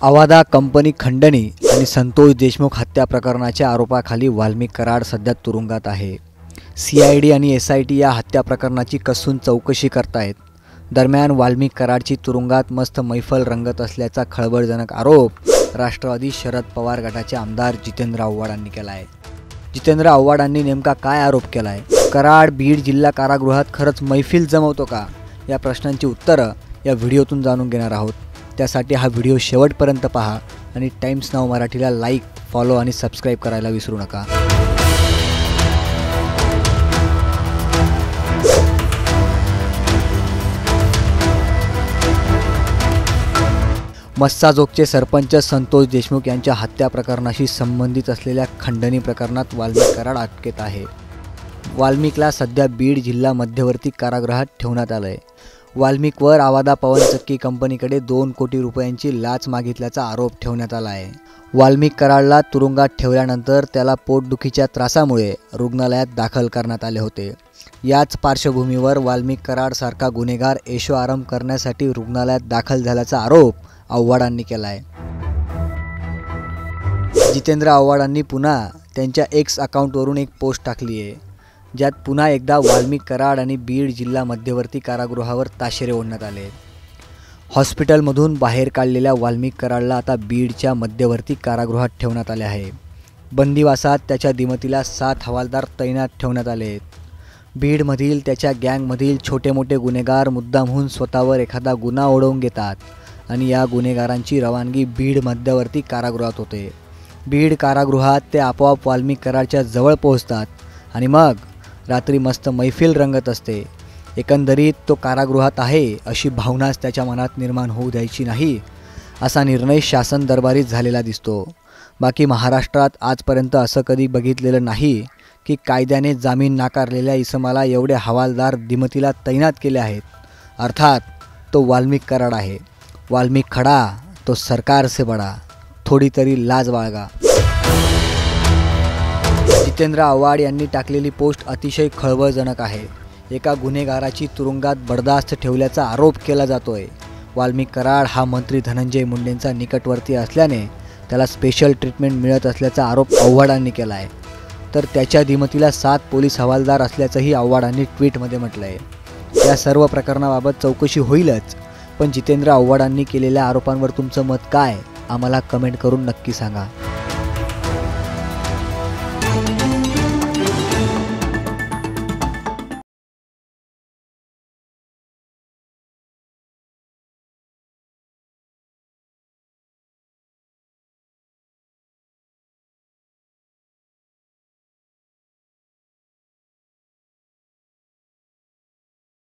Avaada company खंडणी आणि संतोष देशमुख हत्या प्रकरणाच्या आरोपाखाली वाल्मिक कराड सध्या तुरुंगात आहे। CID आणि SIT या हत्या प्रकरणाची कसून चौकशी करतायत। दरम्यान वाल्मिक कराडची तुरुंगात मस्त मैफल रंगत असल्याचा खळबळजनक आरोप राष्ट्रवादी शरद पवार गटाचे आमदार जितेंद्र आव्हाडांनी केला आहे। जितेंद्र आव्हाडांनी नेमका काय आरोप केला आहे? कराड बीड जिल्हा कारागृहात खरंच मैफिल जमवतो का? या प्रश्नांची उत्तरं या व्हिडिओतून जाणून घेणार आहोत। त्यासाठी हा व्हिडिओ शेवटपर्यंत पहा आणि टाइम्स नाऊ मराठीला लाईक, फॉलो आणि सबस्क्राईब करायला विसरू नका। मस्साजोगचे सरपंच संतोष देशमुख यांच्या हत्या प्रकरणाशी संबंधित असलेल्या खंडणी प्रकरणात वाल्मिक कराड अटकेत आहे। वाल्मिकला सध्या बीड जिल्हा मध्यवर्ती कारागृहात ठेवण्यात आलं आहे। वाल्मिकवर अवादा पवनचक्की कंपनीकडे 2 कोटी रुपयांची लाच मागितल्याचा आरोप ठेवण्यात आला आहे। वाल्मिक कराडला तुरुंगात ठेवल्यानंतर त्याला पोटदुखीच्या त्रासामुळे रुग्णालयात दाखल करण्यात आले होते। याच पार्श्वभूमीवर वाल्मिक कराडसारखा गुन्हेगार ऐशोआराम करण्यासाठी रुग्णालयात दाखल झाल्याचा आरोप आव्हाडांनी केला आहे। जितेंद्र आव्हाडांनी पुन्हा त्यांच्या X अकाउंटवरून एक पोस्ट टाकली आहे, ज्यात पुन्हा एकदा वाल्मिक कराड आणि बीड जिल्हा मध्यवर्ती कारागृहावर ताशेरे ओढण्यात आले। हॉस्पिटलमधून बाहेर काढलेल्या वाल्मिक कराडला आता बीडच्या मध्यवर्ती कारागृहात ठेवण्यात आले आहे। बंदिवासात त्याच्या दिमतीला 7 हवालदार तैनात ठेवण्यात आले आहेत। बीडमधील त्याच्या गँगमधील छोटे मोठे गुन्हेगार मुद्दामहून स्वतःवर एखादा गुन्हा ओढवून घेतात आणि या गुन्हेगारांची रवानगी बीड मध्यवर्ती कारागृहात होते। बीड कारागृहात ते आपोआप वाल्मिक कराडच्या जवळ पोहोचतात आणि मग रात्री मस्त मैफिल रंगत असते। एकंदरीत तो कारागृहात आहे अशी भावनाच त्याच्या मनात निर्माण होऊ द्यायची नाही, असा निर्णय शासन दरबारीत झालेला दिसतो। बाकी महाराष्ट्रात आजपर्यंत असं कधी बघितलेलं नाही की कायद्याने जामीन नाकारलेल्या इसमाला एवढे हवालदार दिमतीला तैनात केले आहेत। अर्थात तो वाल्मिक कराड आहे। वाल्मिक खडा तो सरकार से बडा, थोडी तरी लाज बाळगा। जितेंद्र आव्हाड यांनी टाकलेली पोस्ट अतिशय खळबळजनक आहे। एका गुन्हेगाराची तुरुंगात बडदास्त ठेवल्याचा आरोप केला जातोय। वाल्मिक कराड हा मंत्री धनंजय मुंडेंचा निकटवर्ती असल्याने त्याला स्पेशल ट्रीटमेंट मिळत असल्याचा आरोप आव्हाडांनी केला आहे। तर त्याच्या दिमतीला 7 पोलीस हवालदार असल्याचंही आव्हाडांनी ट्विटमध्ये म्हटलं आहे। या सर्व प्रकरणाबाबत चौकशी होईलच, पण जितेंद्र आव्हाडांनी केलेल्या आरोपांवर तुमचं मत काय? आम्हाला कमेंट करून नक्की सांगा।